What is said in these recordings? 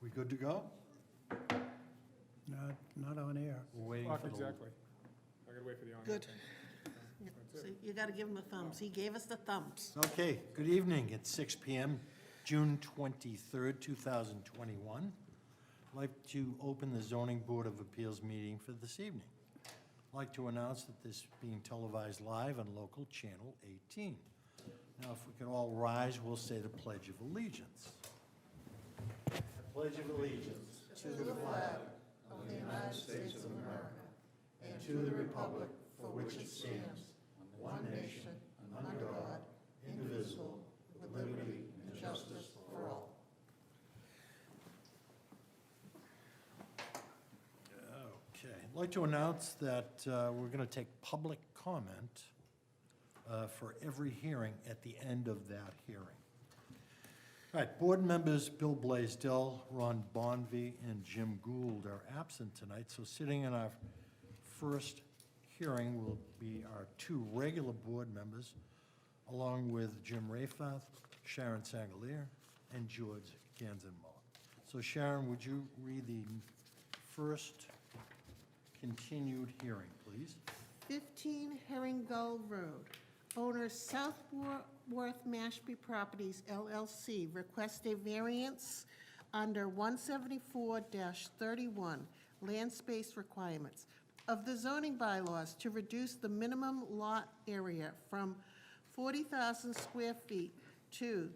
We good to go? Not on air. We're waiting Clock for the... exactly. I gotta wait for the on. Good. That's So it. you gotta give him the thumbs. He gave us the thumbs. Okay, good evening. It's 6 PM, June 23rd, 2021. I'd like to open the Zoning Board of Appeals meeting for this evening. I'd like to announce that this is being televised live on local channel 18. Now, if we could all rise, we'll say the Pledge of Allegiance. I pledge of allegiance to the flag of the United States of America and to the republic for which it stands, one nation, under God, indivisible, with liberty and justice for all. Okay, I'd like to announce that we're going to take public comment for every hearing at the end of that hearing. All right, board members Bill Blaisdell, Ron Bonvy, and Jim Gould are absent tonight, so sitting in our first hearing will be our two regular board members, along with Jim Rayforth, Sharon Sangalier, and George Ganzenmiller. So Sharon, would you read the first continued hearing, please? 15 Herring Gull Road. Owners Southworth Mashpee Properties LLC request a variance under 174-31 land space requirements of the zoning bylaws to reduce the minimum lot area from 40,000 square feet to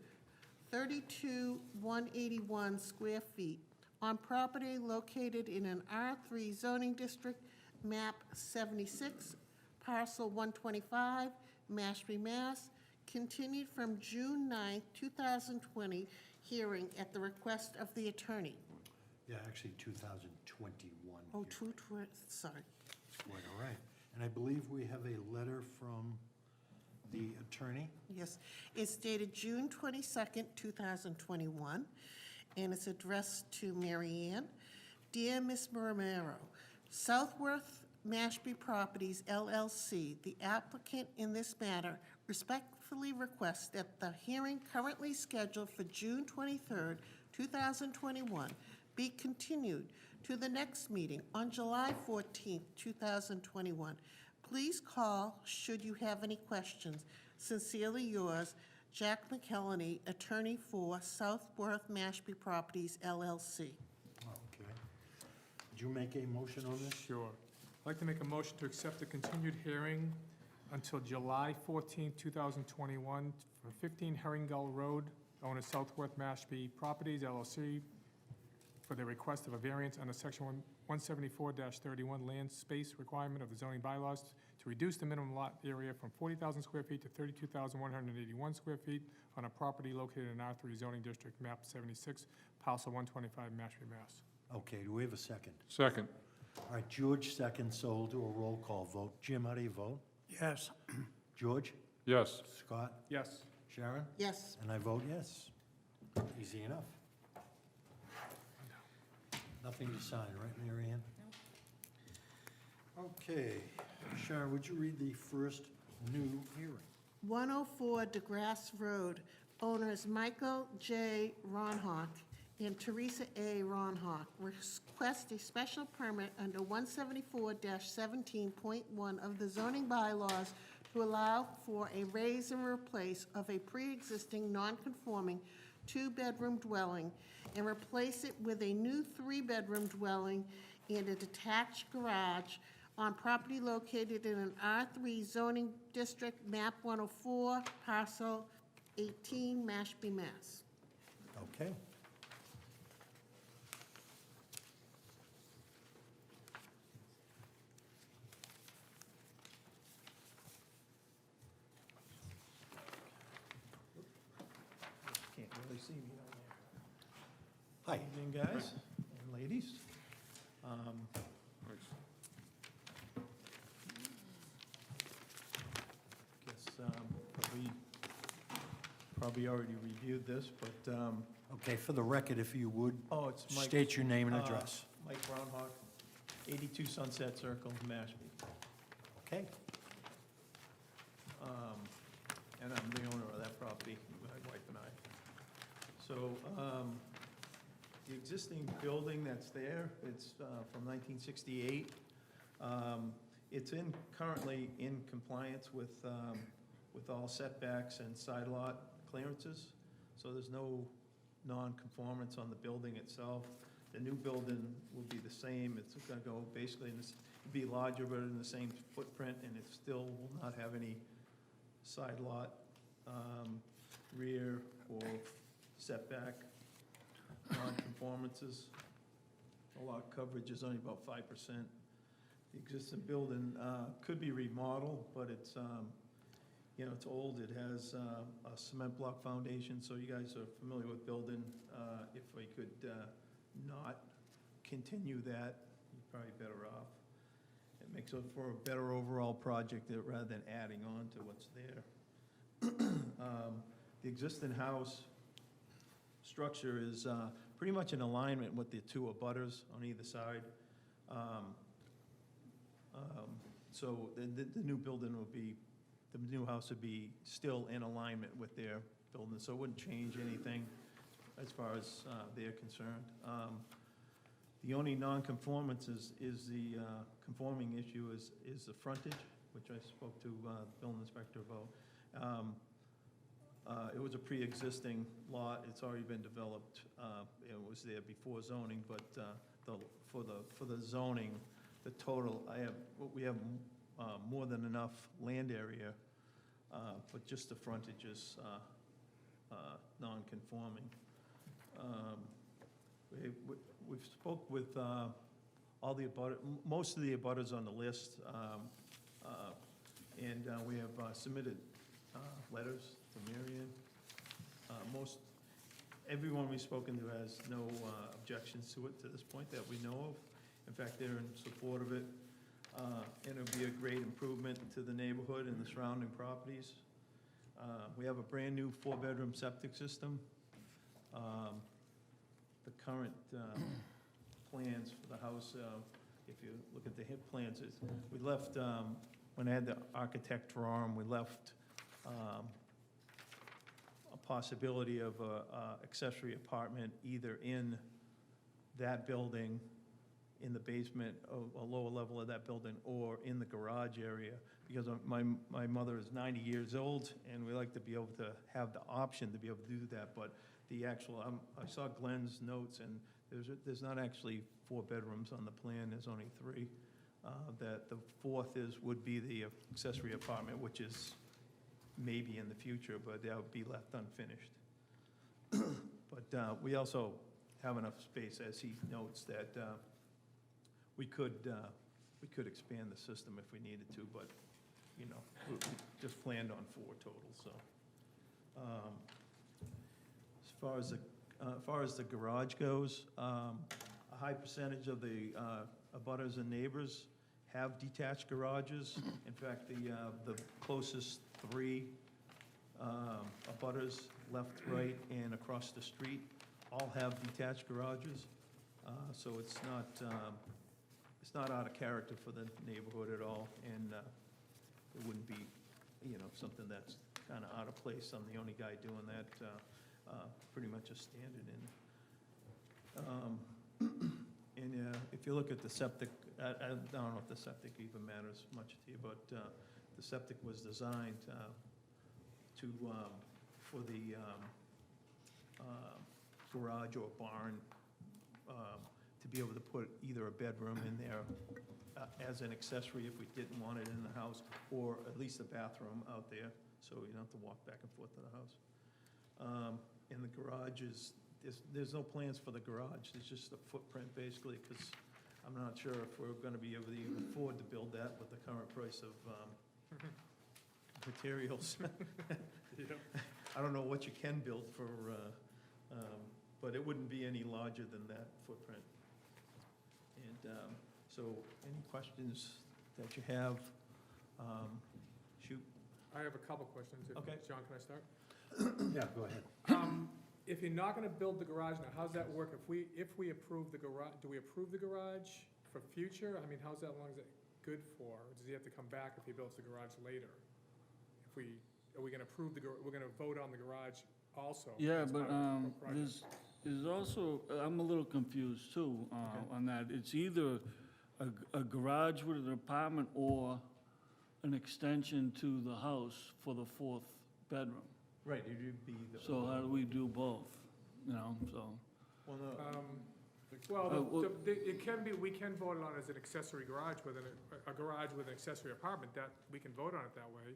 32,181 square feet on property located in an R3 zoning district, map 76, parcel 125, Mashpee, Mass., continued from June 9, 2020, hearing at the request of the attorney. Yeah, actually 2021. Oh, hearing. sorry. Quite all right. And I believe we have a letter from the attorney. Yes, it's dated June 22nd, 2021, and it's addressed to Mary Ann. Dear Ms. Romero, Southworth Mashpee Properties LLC, the applicant in this matter, respectfully requests that the hearing currently scheduled for June 23rd, 2021, be continued to the next meeting on July 14th, 2021. Please call should you have any questions. Sincerely yours, Jack McKelney, attorney for Southworth Mashpee Properties LLC. Okay. Did you make a motion on this? Sure. I'd like to make a motion to accept the continued hearing until July 14, 2021 for 15 Herring Gull Road, owner Southworth Mashpee Properties LLC, for the request of a variance under section 174-31 land space requirement of the zoning bylaws to reduce the minimum lot area from 40,000 square feet to 32,181 square feet on a property located in R3 zoning district, map 76, parcel 125, Mashpee, Mass. Okay, do we have a second? Second. All right, George seconds, so we'll do a roll call vote. Jim, how do you vote? Yes. George? Yes. Scott? Yes. Sharon? Yes, And I vote yes. Easy enough. Nothing to sign, right, Mary Ann? Okay. Sharon, would you read the first new hearing? 104 DeGrasse Road, owners Michael J. Ronhock and Teresa A. Ronhock request a special permit under 174-17.1 of the zoning bylaws to allow for a raise and replace of a pre-existing non-conforming two-bedroom dwelling and replace it with a new three-bedroom dwelling and a detached garage on property located in an R3 zoning district, map 104, parcel 18, Mashpee, Mass. Okay. Can't really see me down Hi. there. Evening, guys and ladies. Guess probably already reviewed this, but, Okay, for the record, if you would, oh, it's Mike. state your name and address. Mike Ronhock, 82 Sunset Circle, Mashpee. Okay. And I'm the owner of that property, my wife and I. So, The existing building that's there, it's from 1968. It's currently in compliance with all setbacks and side lot clearances, so there's no non-conformance on the building itself. The new building will be the same, it's gonna go basically be larger, but in the same footprint, and it still will not have any side lot, rear or setback non-conformances. The lot coverage is only about 5%. The existing building could be remodeled, but it's, it's old. It has a cement block foundation, so you guys are familiar with building. If we could not continue that, you're probably better off. It makes it for a better overall project rather than adding on to what's there. The existing house structure is pretty much in alignment with the two abutters on either side. So the new building will be, the new house would be still in alignment with their building, so it wouldn't change anything as far as they're concerned. The only non-conformance is the conforming issue is the frontage, which I spoke to the building inspector about. It was a pre-existing lot, it's already been developed, it was there before zoning, but for the zoning, the total, we have more than enough land area, but just the frontage is non-conforming. We've spoke with all the most of the abutters on the list, and we have submitted letters to Marion. Everyone we've spoken to has no objections to it to this point that we know of. In fact, they're in support of it, and it'll be a great improvement to the neighborhood and the surrounding properties. We have a brand-new 4-bedroom septic system. The current plans for the house, if you look at the HIP plans, we left, when I had the architect draw them, we left a possibility of a accessory apartment either in that building, in the basement, a lower level of that building, or in the garage area, because my mother is 90 years old, and we like to be able to have the option to be able to do that, but the actual, I saw Glenn's notes, and there's not actually 4 bedrooms on the plan, there's only 3. That the 4th would be the accessory apartment, which is maybe in the future, but that would be left unfinished. But we also have enough space, as he notes, that we could expand the system if we needed to, but, we just planned on 4 total, so. As far as the garage goes, a high percentage of the abutters and neighbors have detached garages. In fact, the closest 3 abutters, left, right, and across the street, all have detached garages. So it's not out of character for the neighborhood at all, and it wouldn't be, something that's kind of out of place. I'm the only guy doing that, pretty much a standard in. And if you look at the septic, I don't know if the septic even matters much to you, but the septic was designed for the garage or barn, to be able to put either a bedroom in there as an accessory if we didn't want it in the house, or at least a bathroom out there, so you don't have to walk back and forth to the house. And the garage there's no plans for the garage, it's just a footprint basically, because I'm not sure if we're gonna be able to even afford to build that with the current price of materials. I don't know what you can build for, but it wouldn't be any larger than that footprint. And so, any questions that you have, shoot. I have a couple questions. Okay. John, can I start? Yeah, go ahead. If you're not gonna build the garage now, how's that work? If we approve the garage, do we approve the garage for future? I mean, how's that, long is it good for? Or does he have to come back if he builds the garage later? Are we gonna approve we're gonna vote on the garage also? Yeah, as but part of the project? Is also, I'm a little confused too, Okay. on that. It's either a garage with an apartment or an extension to the house for the fourth bedroom. Right, it'd be the. So how do we do both, you know, so, Well, no, Well, well- it can be, we can vote it on as an accessory garage with a garage with an accessory apartment, that, we can vote on it that way.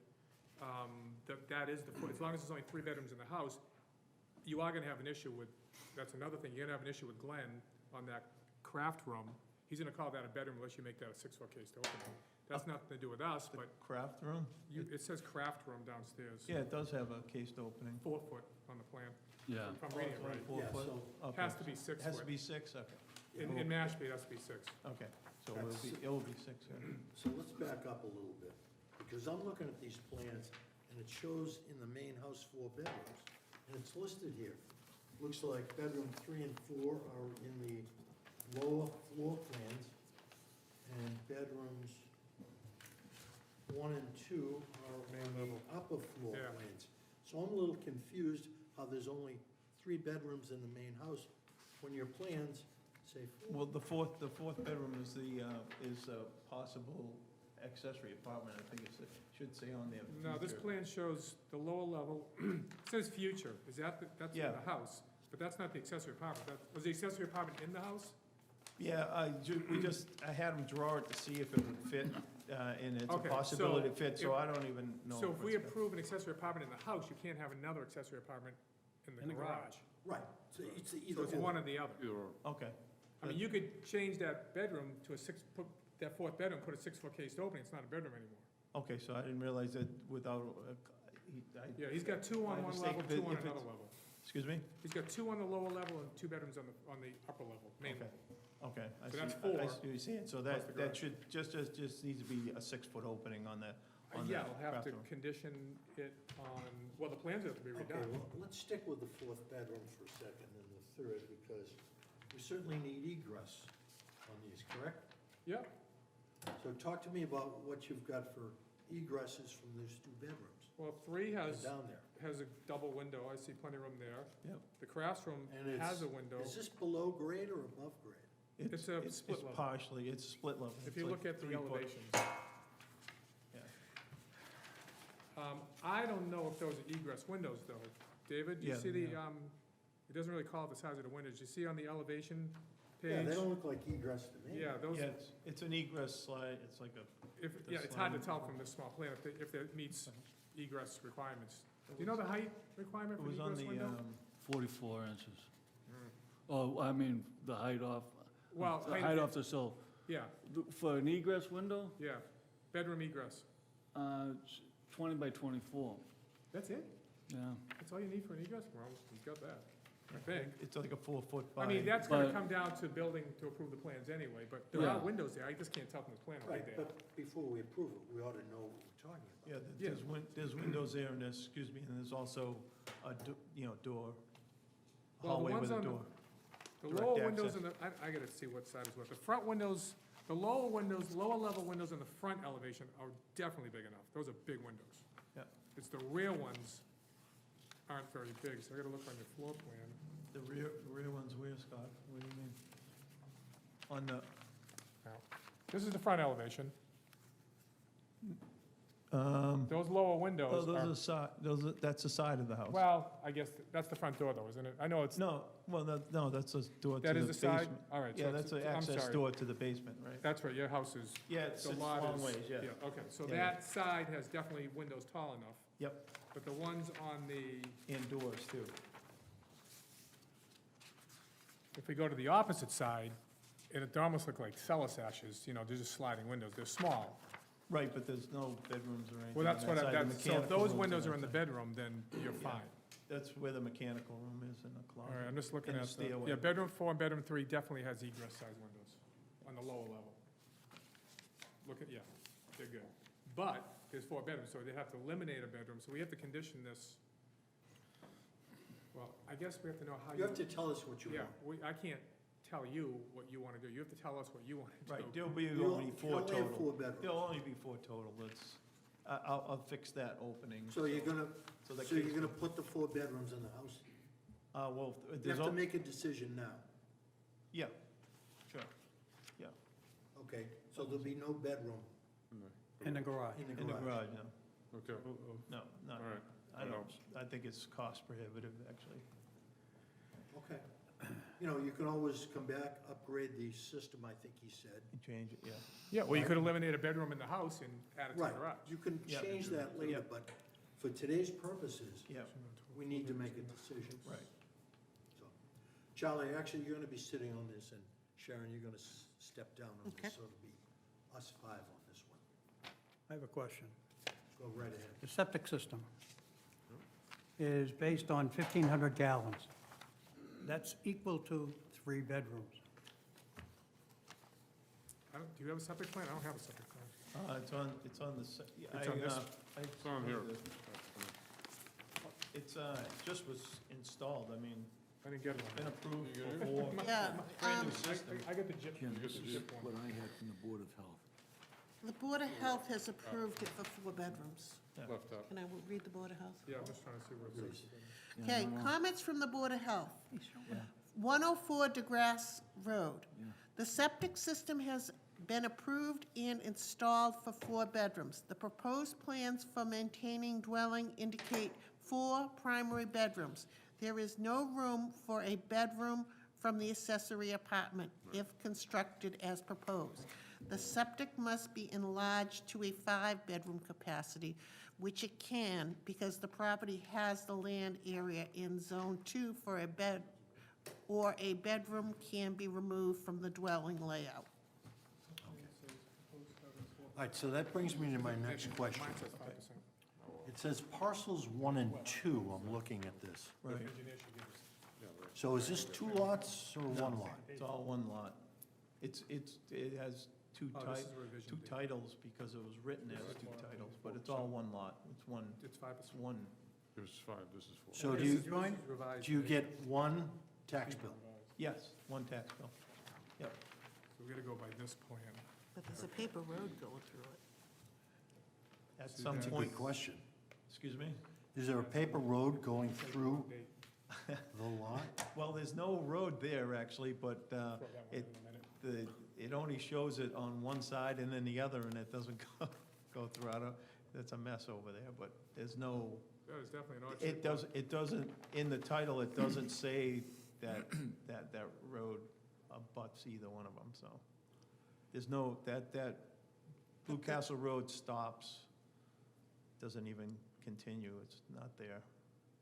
That is as long as there's only 3 bedrooms in the house, you are gonna have an issue with, that's another thing, you're gonna have an issue with Glenn on that craft room. He's gonna call that a bedroom unless you make that a 6-foot case to open. That's nothing to do with us, the but craft room? it says craft room downstairs. Yeah, it does have a cased opening. 4 foot on the plan, yeah. if I'm reading it right. 4 Yeah, foot? so- Okay. Has to be 6 Has to foot. be 6, okay, In Mashpee, it has to be 6. okay. So it will be 6, yeah. So let's back up a little bit, because I'm looking at these plans, and it shows in the main house 4 bedrooms, and it's listed here. Looks like bedroom 3 and 4 are in the lower floor plans, and bedrooms 1 and 2 are in the upper floor Yeah. plans. So I'm a little confused how there's only 3 bedrooms in the main house, when your plans say 4. Well, the fourth bedroom is a possible accessory apartment, I think it should say on there. No, this future. plan shows the lower level, it says future, is that, that's in Yeah. the house, but that's not the accessory apartment. Was the accessory apartment in the house? Yeah, I had them draw it to see if it would fit, and it's a Okay, possibility so to fit, so I don't even know. So if we it's gonna- approve an accessory apartment in the house, you can't have another accessory apartment in the garage. Right, so it's So either it's or. one or the other. Okay, I mean, you could change that bedroom to put that 4th bedroom, put a 6-foot cased opening, it's not a bedroom anymore. okay, so I didn't realize that without, Yeah, he's got 2 on My one mistake, level, but 2 on if another it's- level. excuse me? He's got 2 on the lower level and 2 bedrooms on the upper level, main Okay. level. Okay. I So see- that's I 4 see what you're saying, so plus the that garage. should, just needs to be a 6-foot opening on that. on Yeah, that we'll have craft to room. condition it on, well, the plans have to be Okay, redone. well, let's stick with the 4th bedroom for a second and the 3rd, because we certainly need egress on these, correct? Yeah, So talk to me about what you've got for egresses from those 2 bedrooms. well, 3 They're has down there. a double window, I see plenty of room there. Yep. The crafts room And has a window. Is this below grade or above grade? It's a split level. It's partially, it's split level. If It's you like look at the 3 foot. elevations. Yeah. I don't know if those are egress windows, though. David, do you Yeah, see the, yeah. it doesn't really call it the size of the windows. You see on the elevation Yeah, page? they don't look like egress to me. Yeah, those, Yeah, it's an egress slide, it's like a, yeah, it's hard to tell from this small plan if it meets egress requirements. Do you know the height requirement it for was the on egress the, window? 44 inches. Oh, I mean, the height off, Well, the height off the sill. yeah, For an egress window, yeah, bedroom egress. it's 20 by 24, That's it? yeah. That's all you need for an egress? Well, he's got that, I think. it's like a 4-foot by. I mean, that's gonna But- come down to building to approve the plans anyway, but there are Yeah. windows there. I just can't tell from this plan, are Right, they? but before we approve it, we ought to know what we're talking about. Yeah, Yeah. there's windows there, and there's, excuse me, and there's also a, door, Well, the hallway ones with a on the- door. The direct lower windows access. in the, I gotta see what side is what. The front windows, the lower windows, lower level windows in the front elevation are definitely big enough. Those are big windows. Yeah. It's the rear ones aren't very big, so I gotta look on your floor plan. The rear one's where, Scott? What do you mean? On the, This is the front elevation. um, Those lower oh, windows those are, are side, that's the side of the house. well, I guess that's the front door though, isn't it? I know it's, No, well, no, that's a door to the that is basement. the side? All right, so Yeah, it's- that's an I'm access sorry. door to the basement, right? That's right, your house is, Yeah, it's the it's lot long is. ways, yeah. Okay, so Yeah. that side has definitely windows tall enough. Yep, But the ones on the, and doors too. if we go to the opposite side, it almost look like cellar sashes, you know, they're just sliding windows, they're small. Right, but there's no bedrooms or anything. Well, that's on what, that side. The that's, so if mechanical those rooms windows on are in the that bedroom, then you're Yeah. fine. side. That's where the mechanical room is in the All closet. right, I'm just looking And at the the, stairway. yeah, bedroom 4 and bedroom 3 definitely has egress size windows on the lower level. Look at, yeah, they're good. But there's 4 bedrooms, so they have to eliminate a bedroom, so we have to condition this. Well, I guess we have to know how You have to tell us what you Yeah, want. I can't tell you what you want to do. You have to tell us what you want to do. Right, there'll be You only 4 only have total. 4 bedrooms. There'll only be 4 total, it's, I'll fix that opening. So you're gonna, So the so you're case- gonna put the 4 bedrooms in the house? Well, You there's, have to make a decision now. yeah, sure, yeah, Okay, so there'll be no bedroom In the garage. in the in the garage. garage, no, Okay, no, not, all right. I don't, I think it's cost prohibitive, actually. Okay. You know, you can always come back, upgrade the system, I think he said. And change it, yeah. Yeah, well, you could eliminate a bedroom in the house and add it to the Right, garage. you can Yep. change that later, Yep. but for today's purposes, Yeah, we need to make a decision. right. So, Charlie, actually, you're gonna be sitting on this, and Sharon, you're gonna step down on Okay. this, so it'll be us five on this one. I have a question. Go right ahead. The septic system is based on 1,500 gallons. That's equal to 3 bedrooms. Do you have a septic plan? I don't have a septic plan. It's on the, It's on this- It's on here. It's, just was installed, I mean, I didn't get been one. approved You get it? before. Yeah, Brand new system. I got the JIP. Jim, this the is JIP one. what I had from the Board of Health. the Board of Health has approved it for 4 bedrooms. Left out. Can I read the Board of Health? Yeah, I'm just trying to see what it says. Okay, comments from the Board of Health. 104 DeGrasse Road. Yeah. The septic system has been approved and installed for 4 bedrooms. The proposed plans for maintaining dwelling indicate 4 primary bedrooms. There is no room for a bedroom from the accessory apartment if constructed as proposed. The septic must be enlarged to a 5-bedroom capacity, which it can because the property has the land area in Zone 2 for a bed, or a bedroom can be removed from the dwelling layout. All right, so that brings me to my next question. Mine says 5%. It says parcels 1 and 2, I'm looking at this. Right, Engineer should give us. So is this 2 lots or 1 lot? it's all one lot. It has two Oh, this is revision two D. titles because it was written as 2 titles, but it's all one lot. It's one, It's 5%. it's one, This is 5, this is 4. So This do you, is- this is revised. do you get 1 tax bill? yes, one tax bill. Yep, So we gotta go by this plan. But there's a paper road going through it. at See, some that's That's a point, good question. excuse me? Is there a paper road going through Date. the lot? Well, there's no road there, actually, but Throw that one it- in a minute. it only shows it on one side and then the other, and it doesn't go through. That's a mess over there, but there's no, That is definitely an odd shape. it doesn't, in the title, it doesn't say that road abuts either one of them, so. There's no, that Blue Castle Road stops, doesn't even continue, it's not there,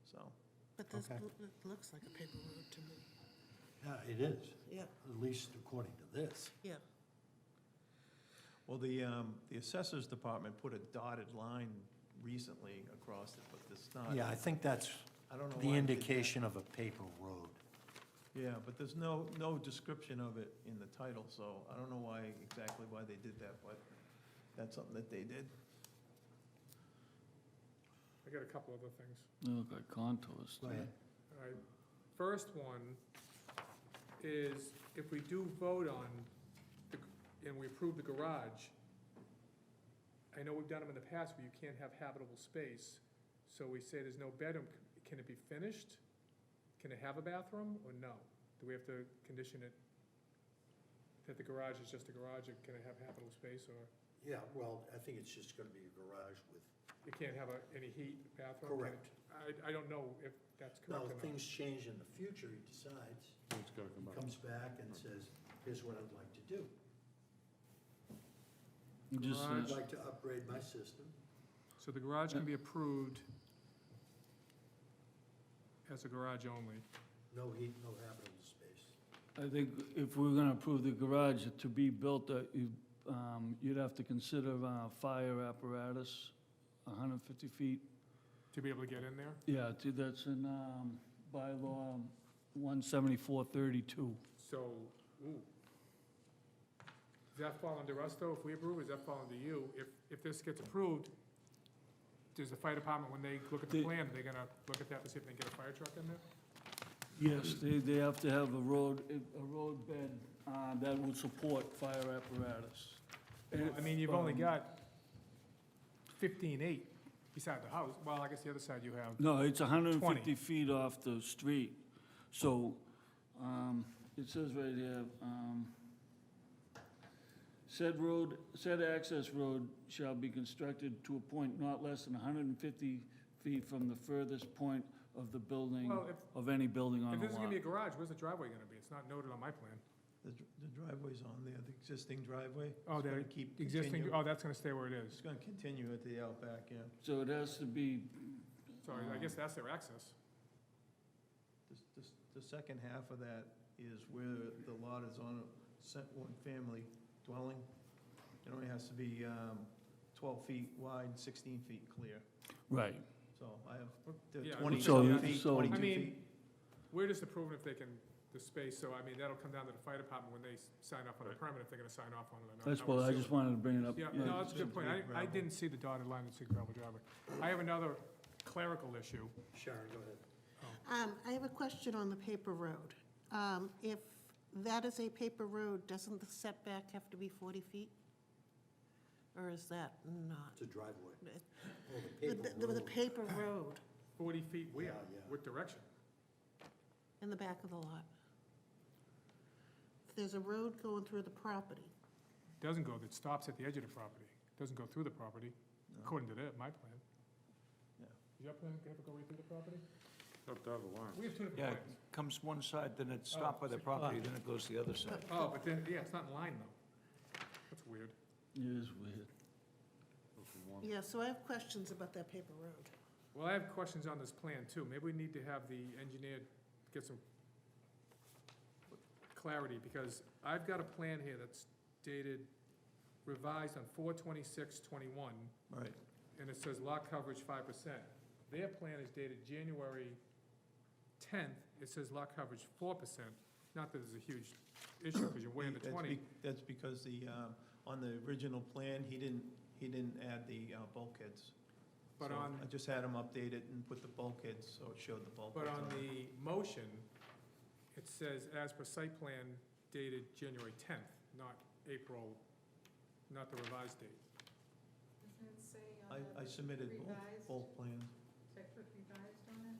so. But this, Okay. it looks like a paper road to me. Yeah, it is, Yeah, at least according to this. yeah. Well, the Assessors Department put a dotted line recently across it, but it's not. Yeah, I think that's I don't know the why they did that. indication of a paper road. Yeah, but there's no description of it in the title, so I don't know exactly why they did that, but that's something that they did. I got a couple other things. They look like contours. Go ahead. All right, first one is if we do vote on, and we approve the garage, I know we've done them in the past where you can't have habitable space, so we say there's no bedroom, can it be finished? Can it have a bathroom, or no? Do we have to condition it that the garage is just a garage, and can it have habitable space, or Yeah, well, I think it's just gonna be a garage with, it can't have any heat, bathroom? Can it- correct. I don't know if that's Now, correct or if not. things change in the future, he decides, It's gotta come he out. comes back and says, here's what I'd like to do. It just I'd says, like to upgrade my system. So the garage can be approved as a garage only. No heat, no habitable space. I think if we're gonna approve the garage to be built, you'd have to consider fire apparatus, 150 feet. To be able to get in there? Yeah, that's in bylaw 17432. So, ooh. Does that fall under us, though, if we approve, or does that fall under you? If this gets approved, does the fire department, when they look at the The- plan, they're gonna look at that to see if they can get a fire truck in there? Yes, they have to have a road bed that would support fire apparatus. I mean, you've only got 15.8 beside the house. Well, I guess the other side you have. No, it's 150 20. feet off the street. So, it says right here, said access road shall be constructed to a point not less than 150 feet from the furthest point of the building, Well, of any building on If the this is gonna lot. be a garage, where's the driveway gonna be? It's not noted on my plan. The driveway's on there, the existing driveway. Oh, It's the gonna keep existing, continue- oh, that's gonna stay where it It's is. gonna continue at the outback, yeah. So it has to be, So I guess that's their access. The second half of that is where the lot is on a one-family dwelling. It only has to be 12 feet wide, 16 feet clear. right. So I have Yeah, the 20 So- feet, so- 22 I mean, feet. we're just approving if they can, the space, so I mean, that'll come down to the fire department when they sign off on the permit, if they're gonna sign off on it or not. That's would what, I assume. just wanted to bring it up. Yeah, Yeah. no, that's a good point. I Gravel. didn't see the dotted line that said gravel driveway. I have another clerical issue. Sharon, go ahead. I have a question on the paper road. If that is a paper road, doesn't the setback have to be 40 feet? Or is that not? It's a driveway. Oh, The paper road 40 feet where? Yeah. What direction? in the back of the lot. There's a road going through the property. Doesn't go, it stops at the edge of the property. Doesn't go through the property, according to my plan. Yeah. Does your plan ever go right through the property? Have to have a line. We have two different Yeah, plans. it comes one side, then it's stopped by the property, then it goes the other side. Oh, but then, yeah, it's not in line though. That's weird. It is weird. Go from one- Yeah, so I have questions about that paper road. Well, I have questions on this plan too. Maybe we need to have the engineer get some clarity, because I've got a plan here that's dated, revised on 4/26/21, Right. and it says lot coverage 5%. Their plan is dated January 10th, it says lot coverage 4%. Not that there's a huge issue, because you're way under That's 20. That's because on the original plan, he didn't add the bulkheads. But So on- I just had him update it and put the bulkheads, so it showed the bulkheads. But on it. the motion, it says as per site plan dated January 10th, not April, not the revised date. Doesn't it say on I the submitted revised, both plans. check with revised on it?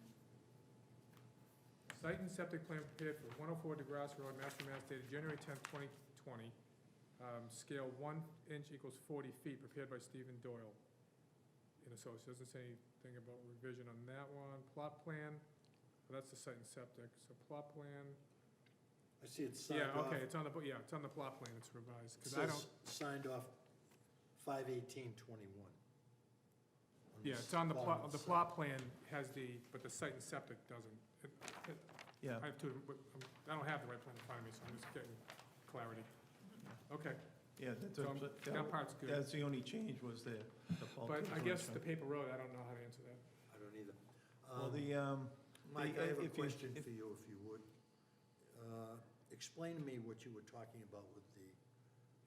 Site and septic plan prepared for 104 DeGrasse Road, Mashpee, Mass. dated January 10th, 2020. Scale 1 inch equals 40 feet, prepared by Stephen Doyle in Associates. Doesn't say anything about revision on that one. Plot plan, well, that's the site and septic, so plot plan. I see it's signed Yeah, off. okay, it's on the plot plan, it's revised, It because I don't, says signed off 5/18/21. yeah, it's on the plot plan has the, but the site and septic doesn't. Yeah, I have two, but I don't have the right plan in front of me, so I'm just getting clarity. Okay, yeah, so that part's good. that's the only change was the bulkhead. But I guess the paper road, I don't know how to answer that. I don't either. Well, the, Mike, I have a if you- question if- for you, if you would. Explain to me what you were talking about with the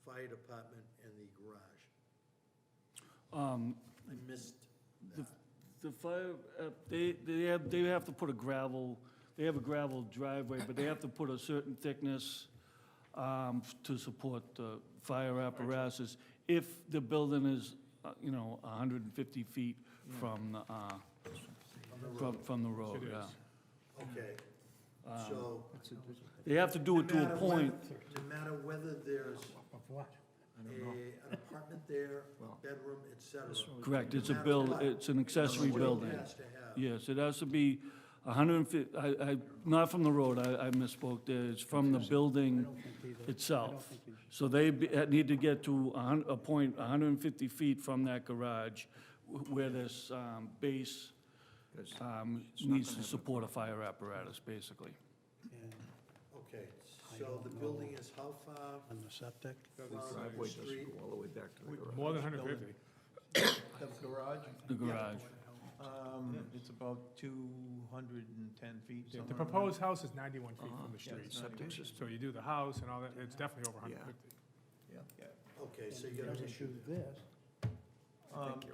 fire department and the garage. I missed that. The fire, they have to put a gravel driveway, but they have to put a certain thickness to support the fire apparatus if the building is, 150 feet from the road, It yeah. is. Okay, so They have to do it to a point. no matter whether there's Of what? an apartment there, a bedroom, et cetera. Correct, it's no a matter build, what, it's an accessory the building building. has to have. Yes, it has to be 150, not from the road, I misspoke there, it's from the building itself. So they need to get to a point 150 feet from that garage where this base Because needs to support a fire apparatus, basically. Okay, so the building is how far On the septic? the from the driveway street? doesn't go all the way back to the garage. More than 150. The garage, The garage. it's about 210 feet. The somewhere around proposed house is 91 feet from the Yeah, street. it's Septic system. So you do the house and all that, it's definitely over Yeah. 150. Okay, so you got an issue. this.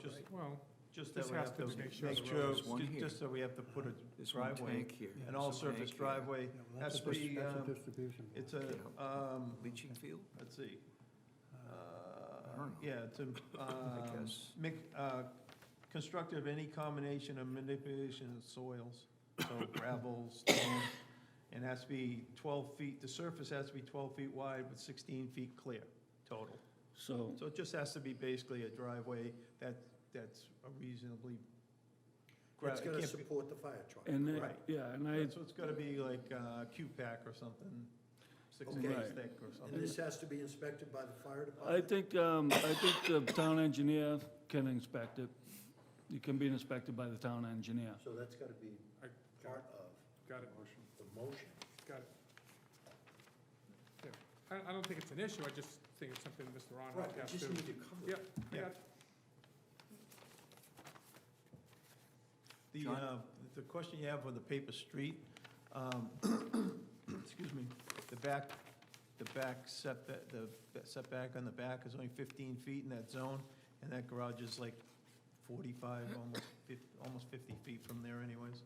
Just, Well, just that This we has have to to make sure make the sure, road is one here. just so we have to put a There's one driveway, tank here. an there's a all-surface tank here. driveway. Has to be, That's a distribution. it's a, Leaching field? let's see. don't know. Yeah, it's a, guess. constructive any combination of manipulation of soils, so gravel, stone, and it has to be 12 feet, the surface has to be 12 feet wide with 16 feet clear total. So, So it just has to be basically a driveway that's a reasonably. It's it gonna can't be- support the fire truck. and, then- Right. yeah, and I, So it's gotta be like Q-Pack or something, 6 Okay. inches Right. thick or And something. this has to be inspected by the fire I department? think the town engineer can inspect it. It can be inspected by the town engineer. So that's gotta be I part of got it, the motion. got it. Yeah, I don't think it's an issue, I just think it's something Mr. Right, Ronald we has just to. need to cover Yep, it. I Yeah. got it. The question you have with the paper street, excuse me, the back setback, the setback on the back is only 15 feet in that zone, and that garage is like 45, almost 50 feet from there anyways.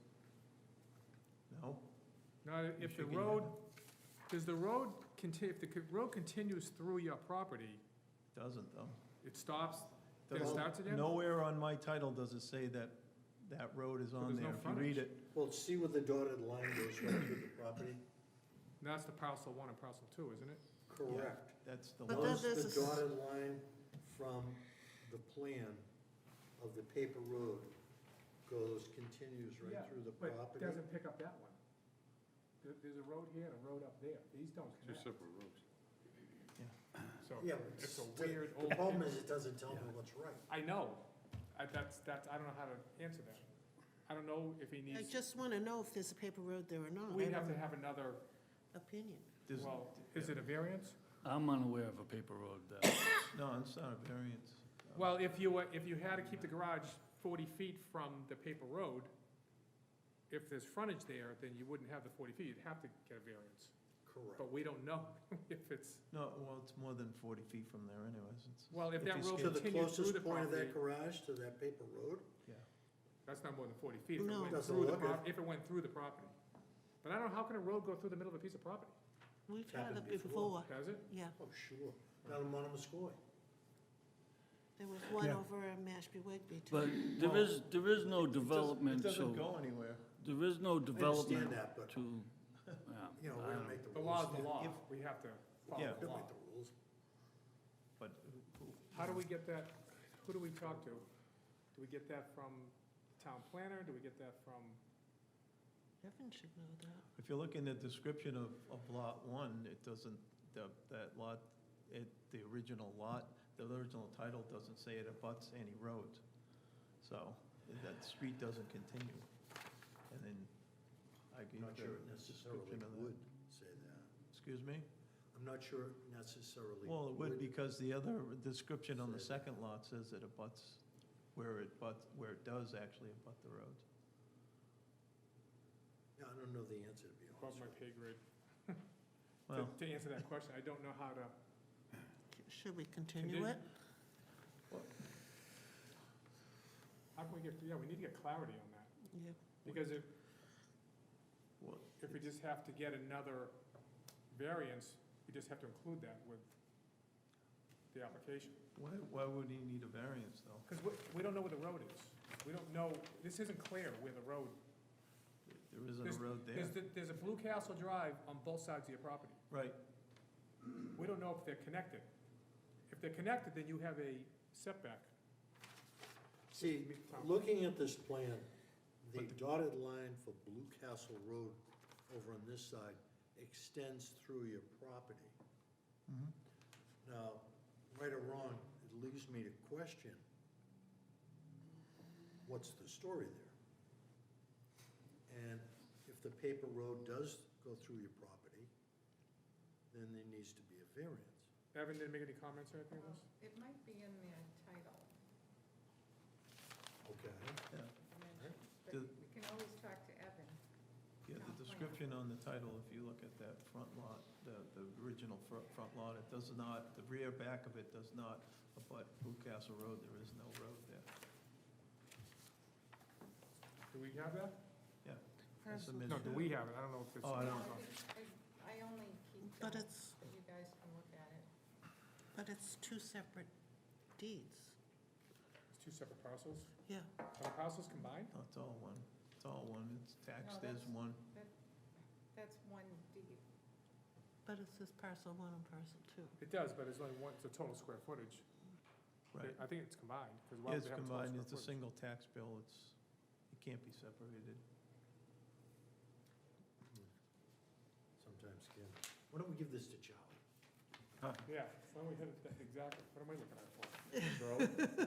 No? Now, if the shaking your road, head. does the road if the road continues through your property, Doesn't though. it stops, then it Doesn't- starts again? Nowhere on my title does it say that that road is So on there's there. no If you read frontage. it, Well, see where the dotted line goes right through the property? That's the parcel one and parcel two, isn't it? Correct. that's the But one. then Goes there's the a s- dotted line from the plan of the paper road continues Yeah, right through the But property. doesn't pick up that one. There's a road here and a road up there, these don't Two connect, separate roads. so Yeah, but it's a the- weird The old. problem is it doesn't tell me what's right. I know, I don't know how to answer that. I don't know if he I needs, just want to know if there's a paper road there or not. I we'd have don't to have another, Opinion. There's- well, is it a variance? I'm unaware of a paper road there. No, it's not a variance. Well, if you had to keep the garage 40 feet from the paper road, if there's frontage there, then you wouldn't have the 40 feet, you'd have to get a variance. Correct. But we don't know if it's, No, well, it's more than 40 feet from there anyways. well, if If that you road skip- To the continues through closest the point of property, that garage to that paper road? Yeah. that's not more than 40 feet if it No. went Doesn't through the look it. if it went through the property. But I don't know, how can a road go through the middle of a piece of property? We've had Happened it before, Does it? yeah. Oh, sure. Down in Monomoskoy. There was one Yeah. over in Mashpee Wigby too. But there is no development, It doesn't so, go anywhere. there is no I development understand that, but, to, yeah. you know, we're I gonna don't- make the The rules. law's the law, If- we have to Yeah. follow the We'll law. make the rules. But How do we get that, who do we talk to? Do we get that from the town planner, do we get that from, Evan should know that. if you look in the description of Lot 1, it doesn't, that lot, the original lot, the original title doesn't say it abuts any roads. So that street doesn't continue. And then I I'm gave not the sure it necessarily description of that. would say that. Excuse me? I'm not sure it necessarily. Well, it would because the other description on the Say that. second lot says it abuts where it does actually abut the roads. Yeah, I don't know the answer, to be above honest my with you. pay grade? Well, To answer that question, I don't know how to, Should we continue it? how can we get, yeah, we need to get clarity on that. Yeah. Because what- if we just have to get another variance, we just have to include that with the application. why would he need a variance, though? Because we don't know where the road is. We don't know, this isn't clear where the road, There isn't a road there. there's a Blue Castle Drive on both sides of your property. Right. We don't know if they're connected. If they're connected, then you have a setback. See, looking at this plan, the dotted line for Blue Castle Road over on this side extends through your property. Mhm. Now, right or wrong, it leaves me to question, what's the story there? And if the paper road does go through your property, then there needs to be a variance. Evan, didn't make any comments or anything on this? It might be in the title, Okay. Yeah. mentioned, but Do- we can always talk to Evan. Yeah, the description on the title, if you look at that front lot, the original front lot, it does not, the rear back of it does not abut Blue Castle Road. There is no road there. Do we have that? Yeah. I Parcel- submitted No, do that. we have it? I don't know if it's. Oh, I don't- I only keep But them, it's, so you guys can look at it. but it's two separate deeds. It's two separate parcels. Yeah. Are the parcels combined? No, it's all one. It's all one. It's taxed No, as that's- one. That's one deed. But it says parcel 1 and parcel 2. It does, but it's only one, it's a total square footage. Right. I think it's combined, because why would It's they have total combined, square it's a footage? single tax bill, it can't be separated. Sometimes can. Why don't we give this to Charlie? Yeah, why don't we hit it, exactly, what am I looking at for?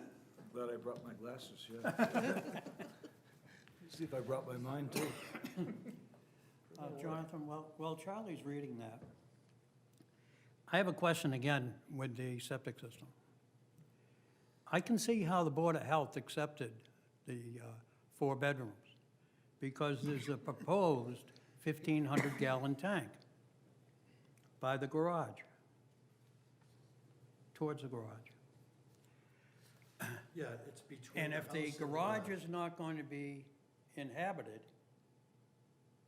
Glad I brought my glasses, yeah. See if I brought my mind too. Jonathan, while Charlie's reading that, I have a question again with the septic system. I can see how the Board of Health accepted the 4 bedrooms, because there's a proposed 1,500-gallon tank by the garage, towards the garage. Yeah, it's between. And if the house and garage is not going to be inhabited,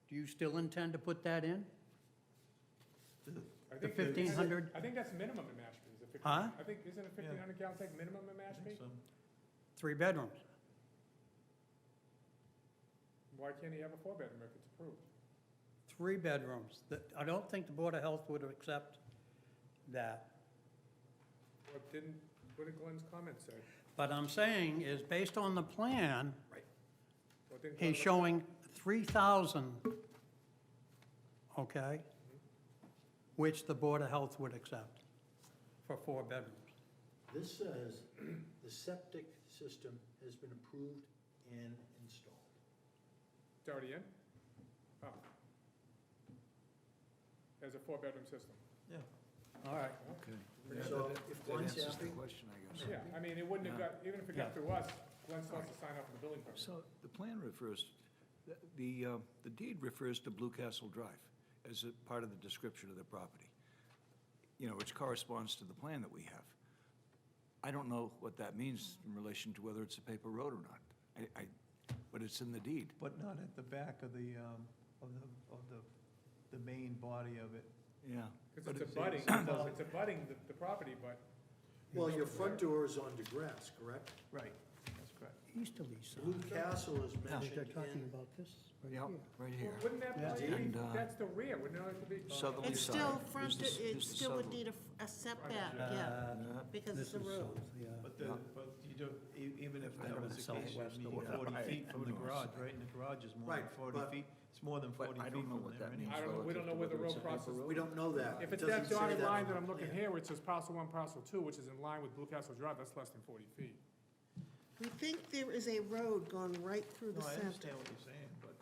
do you still intend to put that in? I The think that- 1,500? I think that's minimum in Mashpee, is it 15? Huh? I think, isn't a 1,500 gallon tank minimum in I think Mashpee? so. 3 bedrooms. Why can't he have a 4-bedroom if it's approved? 3 bedrooms. I don't think the Board of Health would accept that. What did Glenn's comment say? But I'm saying is, based on the plan, What didn't Glenn he's look- showing 3,000, okay, which the Board of Health would accept for 4 bedrooms. This says the septic system has been approved and installed. It's already in? Oh. As a 4-bedroom system. Yeah. All right. Okay. So That- if that Glenn's answers the happy- question, I guess. Yeah, I mean, it wouldn't have Yeah. got, even if it got through us, Glenn still has to sign off on the building permit. So the plan refers, the deed refers to Blue Castle Drive as a part of the description of the property, you know, which corresponds to the plan that we have. I don't know what that means in relation to whether it's a paper road or not. But it's in the deed. But not at the back of the main body of it. Yeah. Because But it's it- abutting, it's abutting the property, but Well, your front door is onto grass, correct? Right, that's correct. Easterly Blue side. Castle is They're mentioned talking in, about this right Yeah, here. right here. wouldn't that Yeah. probably be, And, that's the rear, wouldn't it have to be? Southerly It's side. still Here's front, the- it here's the still would southerly. need a setback, Yeah. yeah, because This it's a is road. south, yeah. But Yeah. but you do, even if I that don't was the know. case, Southwest you or need whatever. 40 feet from Who the knows? garage, right? And the garage is more than Right, 40 but- feet. It's more than But 40 I feet don't know from what there that anyway. means. I don't know, we don't know where the road crosses. we don't know that. If It it's that doesn't say dotted that line on that the I'm looking plan. here, where it says parcel 1, parcel 2, which is in line with Blue Castle Drive, that's less than 40 feet. We think there is a road going right through the No, I center. understand what you're saying, but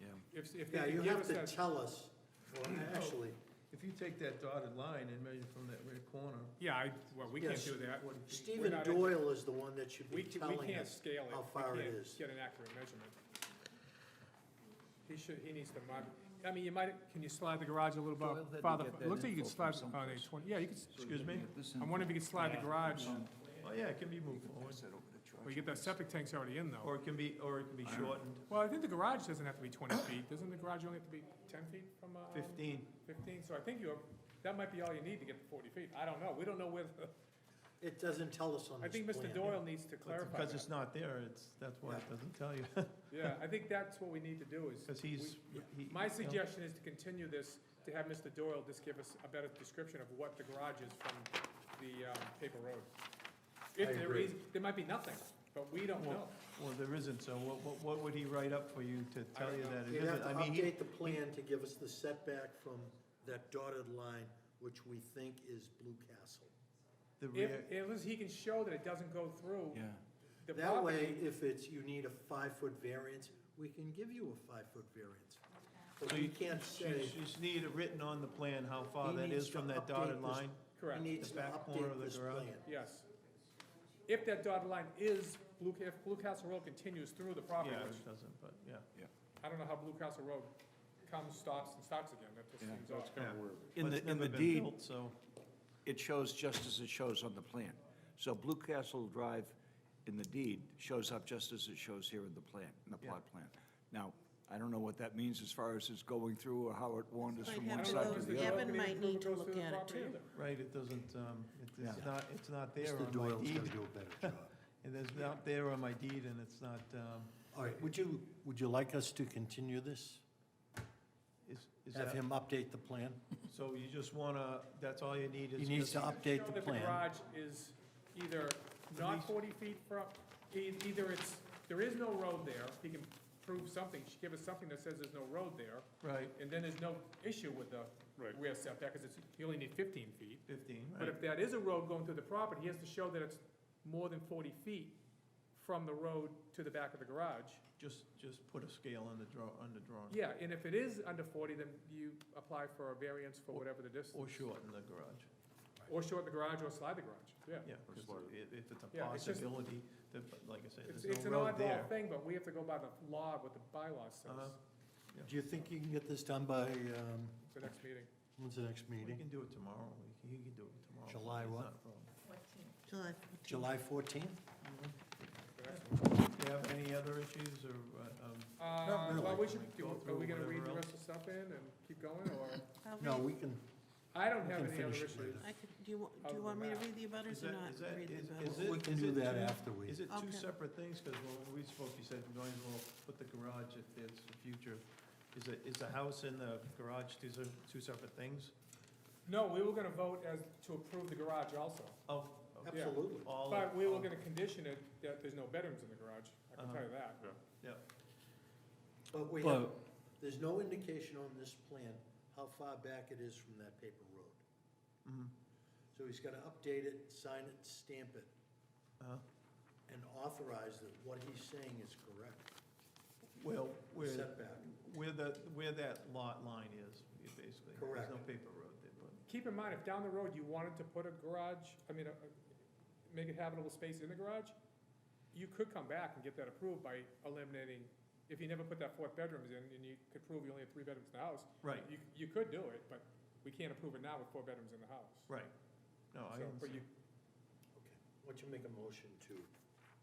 Yeah. If Yeah, they you could give have us to that, tell us, well, actually, if you take that dotted line and measure from that rear corner, yeah, well, we can't Yes. do that. We're Stephen not- Doyle is the one that should We be we telling can't us scale it. how far it We is. can't get an accurate measurement. He needs to mark, I mean, you might, can you slide the garage a little Doyle had bit to farther? get It that looks like you could info from slide on a someplace. 20, yeah, you could, Excuse me? I'm wondering if you could slide the garage, oh, yeah, it can be moved forward. well, you get that septic tank's already in though. Or it can be shortened, Well, I think the garage doesn't have to be 20 feet. Doesn't the garage only have to be 10 feet from, 15. 15? So I think that might be all you need to get to 40 feet. I don't know. We don't know where, It doesn't tell us on I this think plan. Mr. Doyle needs to clarify Because that. it's not there, that's why it Yeah. doesn't tell you. Yeah, I think that's what we need to do is. Because My suggestion is to continue this, to have Mr. Doyle just give us a better description of what the garage is from the paper road. If I there agree. is, there might be nothing, but we don't know. Well, there isn't, so what would he write up for you to tell don't you know. that it You'd have isn't? to I mean, he- update the plan to give us the setback from that dotted line, which we think is Blue Castle. the If, rear, unless he can show that it doesn't go through Yeah. the That way, property. if you need a 5-foot variance, we can give you a 5-foot variance. But So we you- can't you say, just need it written on the plan how far He that needs is from to that update dotted this. line. he Correct, needs to the back corner of update the this garage. plan. yes. If that dotted line is, if Blue Castle Road continues through the property, Yeah, which it doesn't, but, yeah. I don't know how Blue Castle Road comes, stops, and starts again. That just Yeah. seems odd. In But the, it's in never the been deed, built, so, it shows just as it shows on the plan. So Blue Castle Drive in the deed shows up just as it shows here in the plan, in the Yeah. plot plan. Now, I don't know what that means as far as it's going through or how it wanders Might from have one to side go to Mr. the Doyle other. Evan can might even need prove it to goes look through the at it, property too. either. right, it doesn't, Yeah. it's not there Mr. on my Doyle's deed. gonna do a better job. It is not there on my deed, and it's not, All right, would you like us to continue this? Is have that, him update the plan. so you just wanna, that's all you need is He needs just- to update Show the that the plan. garage is either not 40 feet from, either it's, there is no road there, he can prove something, give us something that says there's no road there, Right, and then there's no issue with the rear setback, because it's, you only need 15 feet. 15, But right? if that is a road going through the property, he has to show that it's more than 40 feet from the road to the back of the garage. Just put a scale on the drawing. Yeah, and if it is under 40, then you apply for a variance for whatever the distance. Or shorten the garage. Or shorten the garage, or slide the garage, yeah. Yeah, because if it's a Yeah, it's just- possibility, that, like I said, It's there's an no road oddball there. thing, but we have to go by the law, what the bylaw says, Uh-huh. Do you think you can get this done by, the next meeting. when's the next We meeting? can do it tomorrow, he can do it tomorrow. July It's what? not a problem. 14. July 14th. July 14th? The next one. Do you have any other issues, or, Not really. Well, we should, Go are we through gonna read the whatever rest of the stuff in and keep going, or? I'll No, read- we can, I don't We have can any other finish it issues. later. I could, do you want me to read the is abutters or that, not is that, read the is abutters? it? we can is do it that two- after we. Is it two Okay. separate things? Because when we spoke, you said going, well, put the garage if there's a future. Is the house and the garage two separate things? No, we were gonna vote as, to approve the garage also. Oh, okay. Absolutely. All. But we were all- gonna condition it that there's no bedrooms in the garage, I can tell you that. Yeah, But we have, there's no indication on this plan how far back it is from that paper road. mhm, So he's gotta update it, sign it, stamp it, uh-huh. and authorize that what he's saying is correct. Well, Setback. where that lot line is, basically. Correct. There's no paper road there, but. Keep in mind, if down the road you wanted to put a garage, make it habitable space in the garage, you could come back and get that approved by eliminating, if you never put that fourth bedrooms in, and you could prove you only have 3 bedrooms in the house. Right. You could do it, but we can't approve it now with 4 bedrooms in the house. Right. No, I So, but understand. Okay, why don't you make a motion to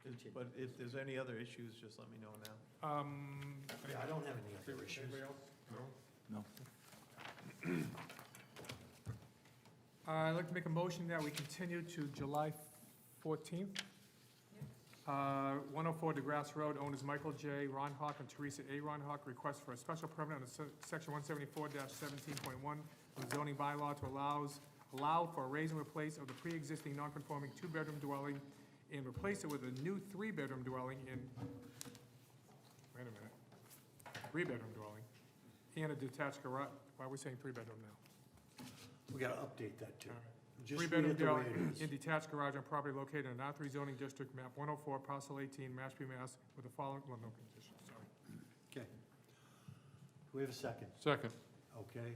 continue? But if there's any other issues, just let me know now. Yeah, I don't have any other issues. Anybody else? No. I'd like to make a motion that we continue to July 14th. 104 DeGrasse Road, owners Michael J. Ronhock and Teresa A. Ronhock, request for a special permit under section 174-17.1 of the zoning bylaw to allow for a raise and replace of the pre-existing non-conforming 2-bedroom dwelling and replace it with a new 3-bedroom dwelling in, wait a minute, 3-bedroom dwelling, and a detached garage. Why are we saying 3-bedroom now? We gotta update that too. Just read Three-bedroom it the way dwelling it in is. detached garage on property located in R3 zoning district, map 104, parcel 18, Mashpee, Mass, with the following, well, no conditions, sorry. Okay. Do we have a second? Second. Okay,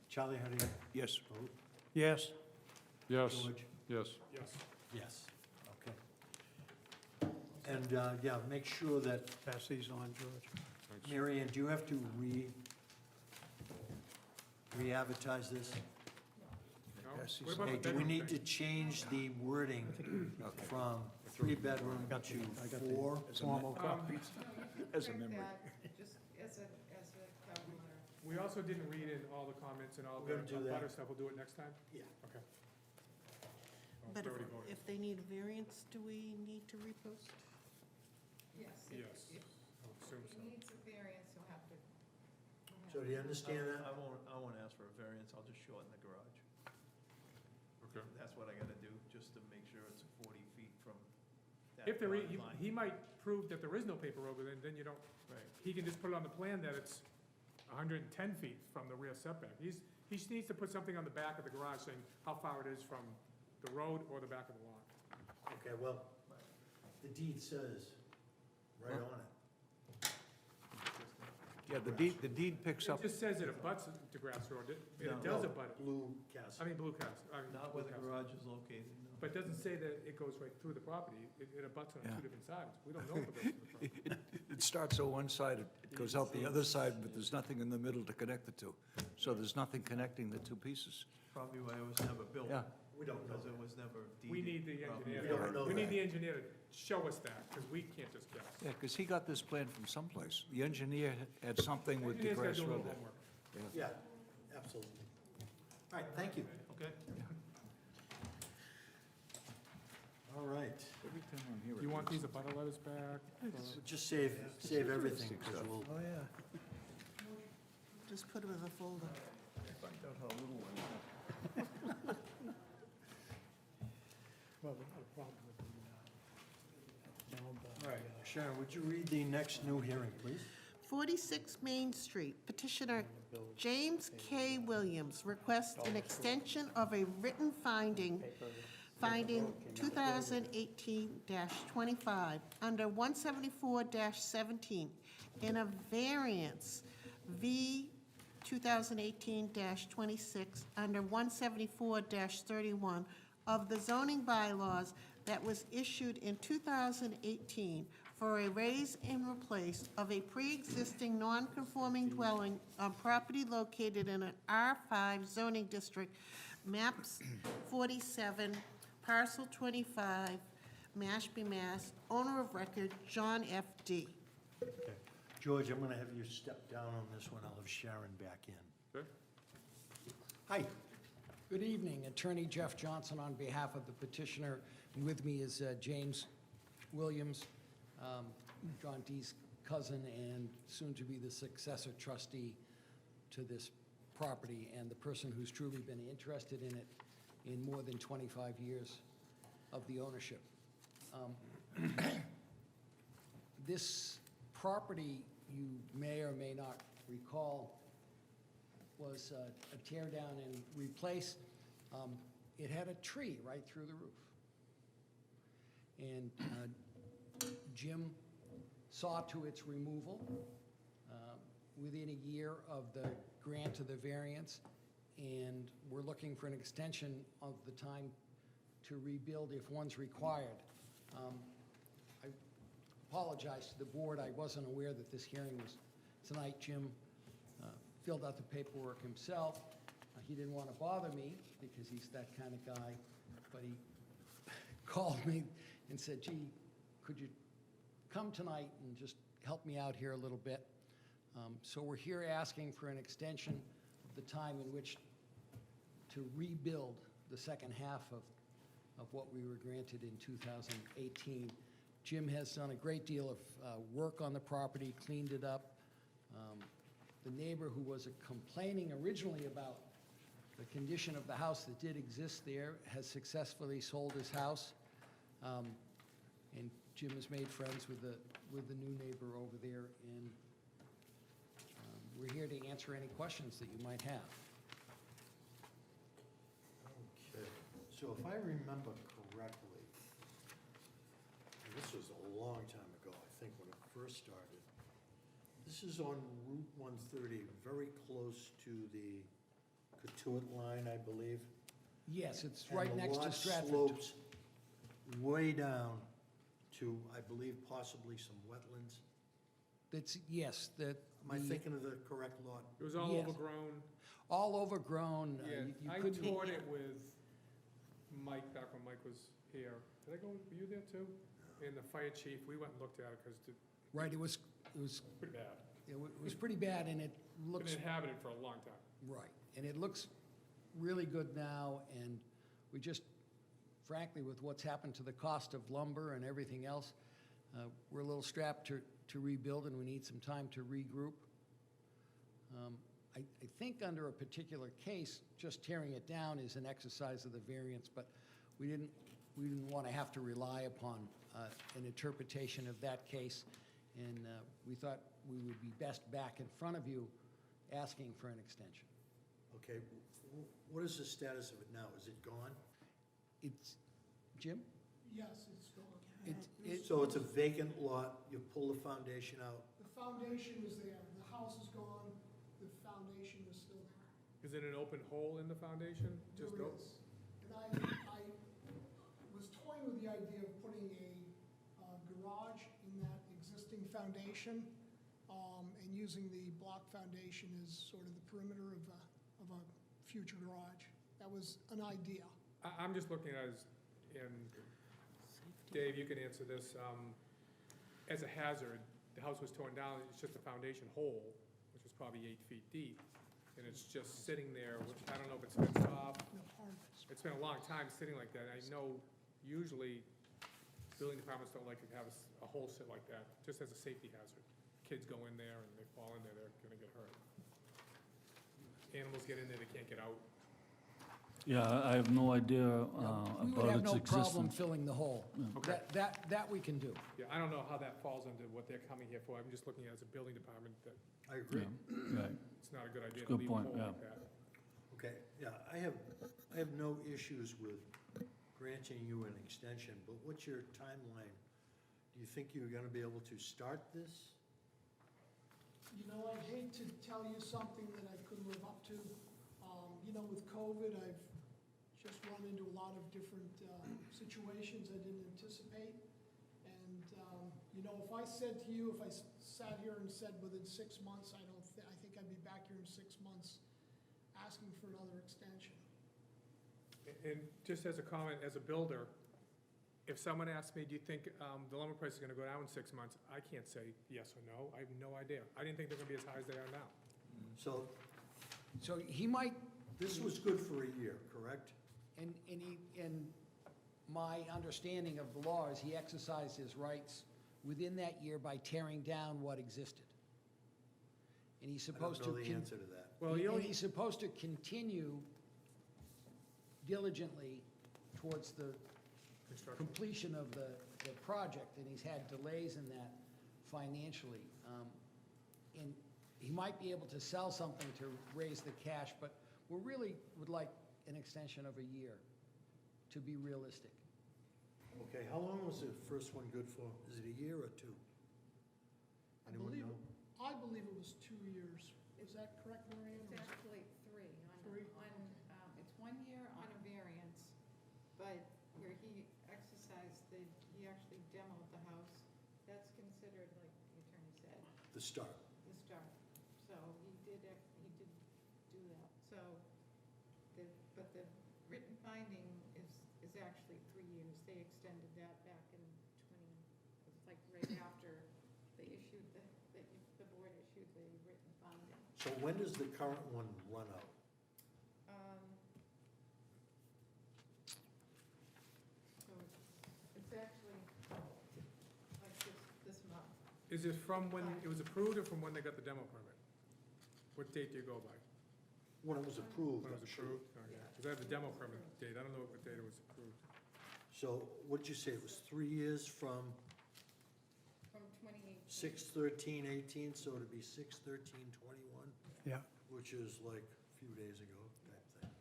Charlie, how do you Yes. vote? Yes, Yes. George? Yes. Yes. Yes, okay. And, yeah, make sure that, pass these on, George. Mary Ann, do you have to re-advertise this? No? Yes, What about Okay, the do we bedroom need to thing? change the wording from 3-bedroom to 4? Formal copy. As a Check memory. that, just as a cover letter. We also didn't read in all the comments and all We're the gonna do that. butter stuff, we'll do it next time? Yeah. Okay. Well, But we already voted. if they need a variance, do we need to repost? Yes. Yes, If I'll assume if so. he needs a variance, he'll have to. So do you understand that? I won't ask for a variance, I'll just shorten the garage. Okay. That's what I gotta do, just to make sure it's 40 feet from that If there, lot line. he might prove that there is no paper road, then you don't, Right. he can just put it on the plan that it's 110 feet from the rear setback. He just needs to put something on the back of the garage saying how far it is from the road or the back of the lot. Okay, well, the deed says right on it. Yeah, the deed picks It up, just says it abuts DeGrasse Road, it No. does No, abut it. Blue Castle. I mean, Blue Castle, Not where the garage is located, no. But it doesn't say that it goes right through the property, it abuts on Yeah. 2 different sides. We don't know if it goes through the property. it starts on one side, it goes out the other side, but there's nothing in the middle to connect the two. So there's nothing connecting the two pieces. Probably why it was never built. Yeah. We don't know. Because it was never deeded. We need the properly. engineer, We don't know we need that. the engineer to show us that, because we can't just guess. Yeah, because he got this plan from someplace. The engineer had something with Engineer's gotta DeGrasse do a Road little there. homework. Yeah, absolutely. All right, thank you. Okay. All right. Every time I'm here, You want these abutter letters back? or- Just save everything, because we'll, Oh, yeah. Just put them in the folder. Find out how little one. Well, we had a problem with the, All right, Sharon, would you read the next new hearing, please? 46 Main Street, petitioner James K. Williams requests an extension of a written finding 2018-25 under 174-17 in a variance V 2018-26 under 174-31 of the zoning bylaws that was issued in 2018 for a raise and replace of a pre-existing non-conforming dwelling on property located in an R5 zoning district, maps 47, parcel 25, Mashpee, Mass. Owner of record, John F. D. Okay. George, I'm going to have you step down on this one. I'll have Sharon back in. Sure. Hi. Good evening, Attorney Jeff Johnson on behalf of the petitioner. And with me is James Williams, John D's cousin and soon-to-be the successor trustee to this property, and the person who's truly been interested in it in more than 25 years of the ownership. This property, you may or may not recall, was a tear down and replace. It had a tree right through the roof. And Jim saw to its removal within a year of the grant of the variance, and we're looking for an extension of the time to rebuild if one's required. I apologize to the board, I wasn't aware that this hearing was tonight. Jim filled out the paperwork himself. He didn't want to bother me because he's that kind of guy, but he called me and said, gee, could you come tonight and just help me out here a little bit? So we're here asking for an extension of the time in which to rebuild the second half of what we were granted in 2018. Jim has done a great deal of work on the property, cleaned it up. The neighbor who was complaining originally about the condition of the house that did exist there has successfully sold his house. And Jim has made friends with the new neighbor over there, and we're here to answer any questions that you might have. Okay. So if I remember correctly, and this was a long time ago, I think, when it first started. This is on Route 130, very close to the Katuitt line, I believe. Yes, it's And right the next to lot Stratford. slopes way down to, I believe, possibly some wetlands. That's, yes, that. Am I thinking of the correct lot? It was all Yes. overgrown. All overgrown. Yeah, You I couldn't- toured it with Mike back when Mike was here. Did I go, were you there too? And the fire chief, we went and looked at it because it's Right, it was pretty bad. It was pretty bad, and it Been looks, inhabited for a long time. right, and it looks really good now, and we just, frankly, with what's happened to the cost of lumber and everything else, we're a little strapped to rebuild, and we need some time to regroup. I think under a particular case, just tearing it down is an exercise of the variance, but we didn't want to have to rely upon an interpretation of that case, and we thought we would be best back in front of you asking for an extension. Okay, what is the status of it now? Is it gone? It's, Jim? Yes, it's gone. So it's a vacant lot, you pull the foundation out? The foundation is there, the house is gone, the foundation is still there. Is it an open hole in the foundation? There Just go. is. And I was toying with the idea of putting a garage in that existing foundation, and using the block foundation as sort of the perimeter of a future garage. That was an idea. I'm just looking at it as, and Dave, you can answer this, as a hazard, the house was torn down, it's just a foundation hole, which was probably 8 feet deep, and it's just sitting there, which I don't know if it's fenced off. No harm is- It's been a long time sitting like that, and I know usually building departments don't like to have a hole sit like that, just as a safety hazard. Kids go in there and they fall in there, they're gonna get hurt. animals get in there, they can't get out. Yeah, I have no idea We would about have its no problem existence. filling the hole. Okay. That we can do. Yeah, I don't know how that falls under what they're coming here for. I'm just looking at it as a building department, that I agree. Yeah, right. it's not a good idea It's a to good leave a point, hole yeah. like that. Okay, yeah, I have no issues with granting you an extension, but what's your timeline? Do you think you're gonna be able to start this? You know, I'd hate to tell you something that I couldn't live up to. You know, with COVID, I've just run into a lot of different situations I didn't anticipate. And, you know, if I said to you, if I sat here and said within 6 months, I think I'd be back here in 6 months asking for another extension. And just as a comment, as a builder, if someone asks me, do you think the lumber price is gonna go down in 6 months? I can't say yes or no. I have no idea. I didn't think they're gonna be as high as they are now. So So he might, this was good for a year, correct? in my understanding of the law is he exercised his rights within that year by tearing down what existed. And he's I don't supposed to. know the answer to that. Well, he And only, he's supposed to continue diligently towards the construction. completion of the project, and he's had delays in that financially. And he might be able to sell something to raise the cash, but we really would like an extension of a year, to be realistic. Okay, how long was the first one good for? Is it a year or two? I Anyone believe, know? I believe it was 2 years. Is that correct, Mary Ann? It's actually three. Three? It's 1 year on a variance, but where he exercised, he actually demoed the house. That's considered, like the attorney said, The start. the start. So he did do that. So, but the written finding is actually 3 years. They extended that back in it was like right after they issued the board issued the written finding. So when does the current one run out? So it's actually like this month. Is it from when it was approved or from when they got the demo permit? What date do you go by? When it was approved, When it was I'm sure. approved? Oh, yeah, because I have the demo permit date. I don't know what date it was approved. So what'd you say? It was 3 years from From 2018. 6/13/18, so it'd be 6/13/21, Yeah. which is like a few days ago type thing.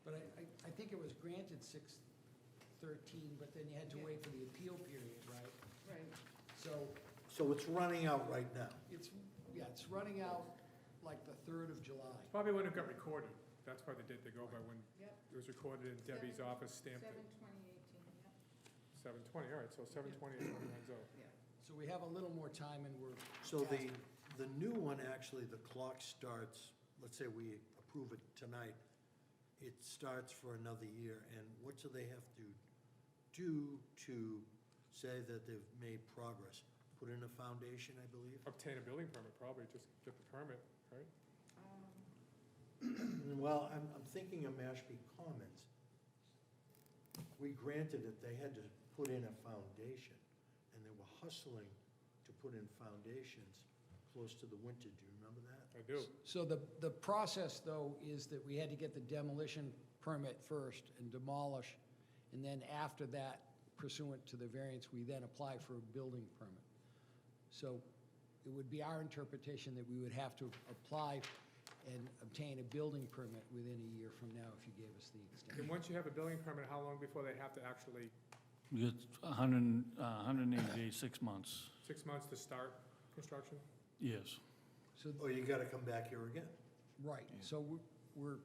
But I think it was granted 6/13, but then you had to wait for the appeal period, right? Right. So it's running out right now. It's running out like the 3rd of July. Probably when it got recorded. That's probably the date they go by, when Yep. it was recorded in Debbie's office, stamped at 7/2018, yep. 7/20. All right, so 7/20 is when it runs out. Yeah. So we have a little more time and we're. So the new one, actually, the clock starts, let's say we approve it tonight, it starts for another year, and what do they have to do to say that they've made progress? Put in a foundation, I believe? Obtain a building permit, probably, just get the permit, right? Well, I'm thinking of Mashpee Commons. We granted it, they had to put in a foundation, and they were hustling to put in foundations close to the winter. Do you remember that? I do. So the process, though, is that we had to get the demolition permit first and demolish, and then after that, pursuant to the variance, we then apply for a building permit. So it would be our interpretation that we would have to apply and obtain a building permit within a year from now if you gave us the And extension. once you have a building permit, how long before they have to actually, You get 180 days, 6 months. 6 months to start construction? Yes. So, Or you gotta come back here again. right, so we're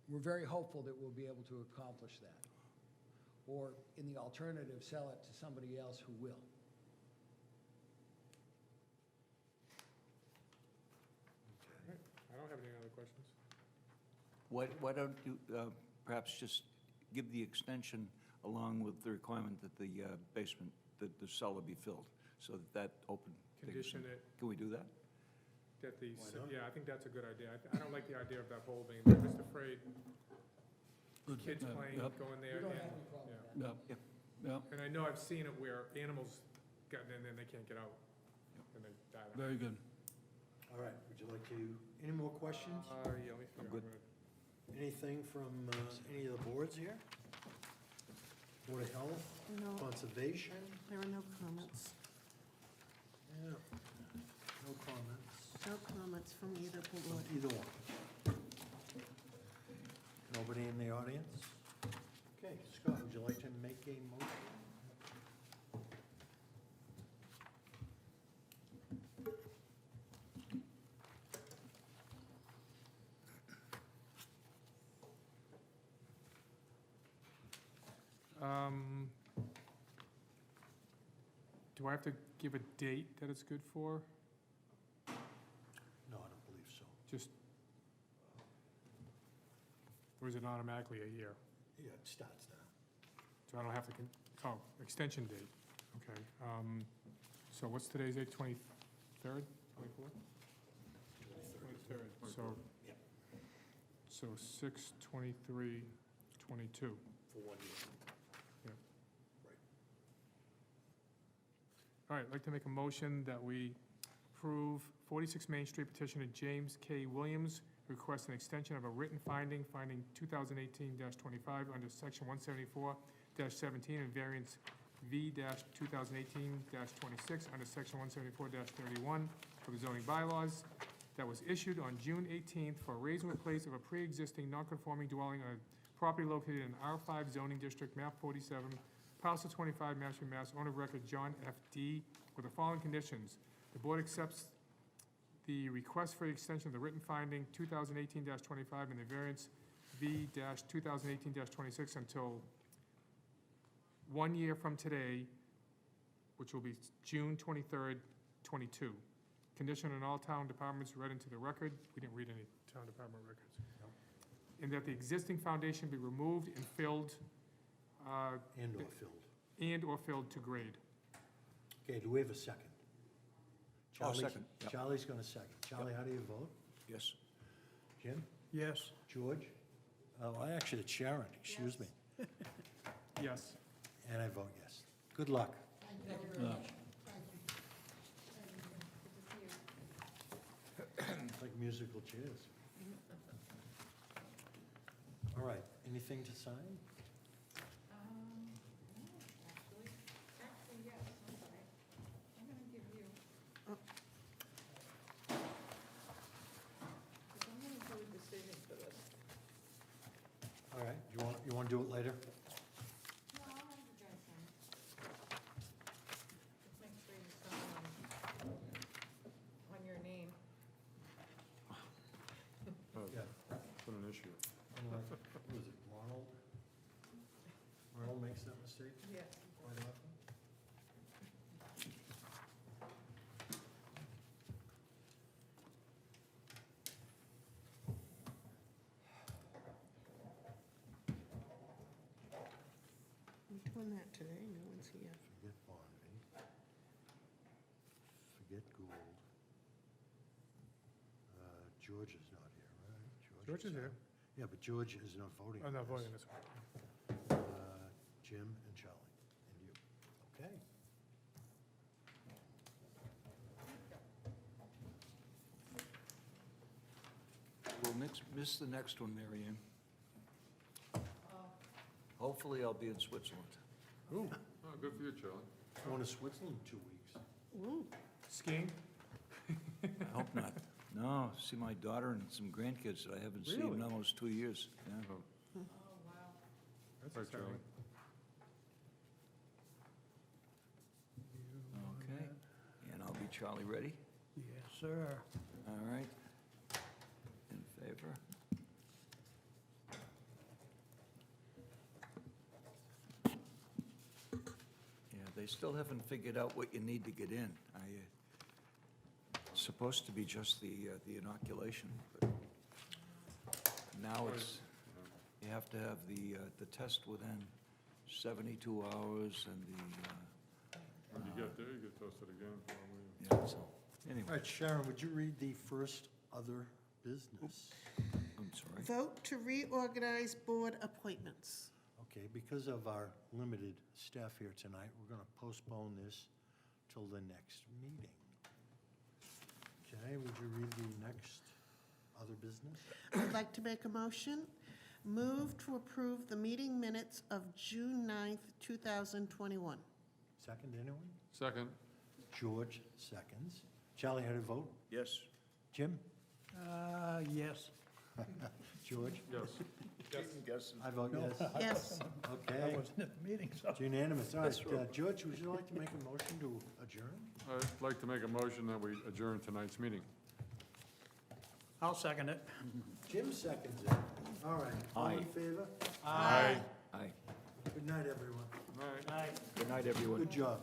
very hopeful that we'll be able to accomplish that. Or, in the alternative, sell it to somebody else who will. All right, I don't have any other questions. Why don't you perhaps just give the extension along with the requirement that the basement, that the cellar be filled, so that open. Condition it, Can we do that? that the, Why not? yeah, I think that's a good idea. I don't like the idea of that hole being, I'm just afraid kids playing, Yep, going We there. don't and- have any problem with that. yep, yep, And I know I've seen it where animals gotten in there and they can't get out, and they die. very good. All right, would you like to Any more questions? Yeah, let me figure out good. what- Anything from any of the boards here? Board of Health, No, Conservation? there are no comments. Yeah. No comments. No comments from either board. Either one. Nobody in the audience? Okay, Scott, would you like to make a motion? Do I have to give a date that it's good for? No, I don't believe so. Just, or is it automatically a year? Yeah, it starts now. So I don't have to, oh, extension date, okay. So what's today's date, 23rd, 24th? 23rd, so, Yep. so 6/23/22. For 1 year. All right, I'd like to make a motion that we approve 46 Main Street petitioner James K. Williams, request an extension of a written finding 2018-25 under section 174-17 and variance V-2018-26 under section 174-31 for the zoning bylaws that was issued on June 18th for raise and replace of a pre-existing non-conforming dwelling on a property located in R5 zoning district, map 47, parcel 25, Mashpee, Mass. Owner of record John F. D. with the following conditions. The board accepts the request for the extension of the written finding 2018-25 and the variance V-2018-26 until 1 year from today, which will be June 23rd, 22. Condition on all town departments read into the record. We didn't read any town department records. And that the existing foundation be removed and filled, And/or filled. and/or filled to grade. Okay, do we have a second? I'll Charlie's- second, yep. Charlie's going to second. Charlie, how do you vote? Yes. Jim? Yes. George? Oh, actually, it's Sharon, excuse me. Yes. And I vote yes. Good luck. Thank you very much. Thank you. It's like musical chairs. All right, anything to sign? Actually, yes, I'm sorry. I'm gonna give you. Because I'm gonna do a decision for this. All right, you want to do it later? No, I'll have you guys sign. Just make sure you sign on your name. Yeah. It's been an issue. Unlike, who is it, Ronald? Ronald makes that mistake Yes. quite often? I'm doing that today, no one's here. Forget Bonvy. Forget Gould. George is not here, right? George is here. Yeah, but George is not voting. I'm on not this. voting this one. Jim and Charlie, and you. Okay. We'll miss the next one, Mary Ann. Hopefully I'll be in Switzerland. Ooh, Oh, good for you, Charlie. Going to Switzerland in 2 weeks. Ooh, skiing? I hope not. No, see my daughter and some grandkids that I haven't seen Really? in almost 2 years. Yeah. Oh, wow. That's Right, exciting. Okay, and I'll be Charlie ready. Yes, sir. All right. In favor? Yeah, they still haven't figured out what you need to get in. It's supposed to be just the inoculation, but now it's, you have to have the test within 72 hours and When you get there, you get tested again, probably. yeah, so, All anyway, right, Sharon, would you read the first other business? I'm sorry. vote to reorganize board appointments. Okay, because of our limited staff here tonight, we're going to postpone this till the next meeting. Okay, would you read the next business? I'd like to make a motion. Move to approve the meeting minutes of June 9th, 2021. Second, anyone? Second. George seconds. Charlie, how do you vote? Yes. Jim? Yes. George? Yes. Yes. I vote yes. Yes. Okay, wasn't at the meeting, so. it's unanimous. All That's right, true. George, would you like to make a motion to adjourn? I'd like to make a motion that we adjourn tonight's meeting. I'll second it. Jim seconds it. All right, all in Aye. favor? Aye. Aye. Good night, everyone. Aye. Good night, everyone. Good job.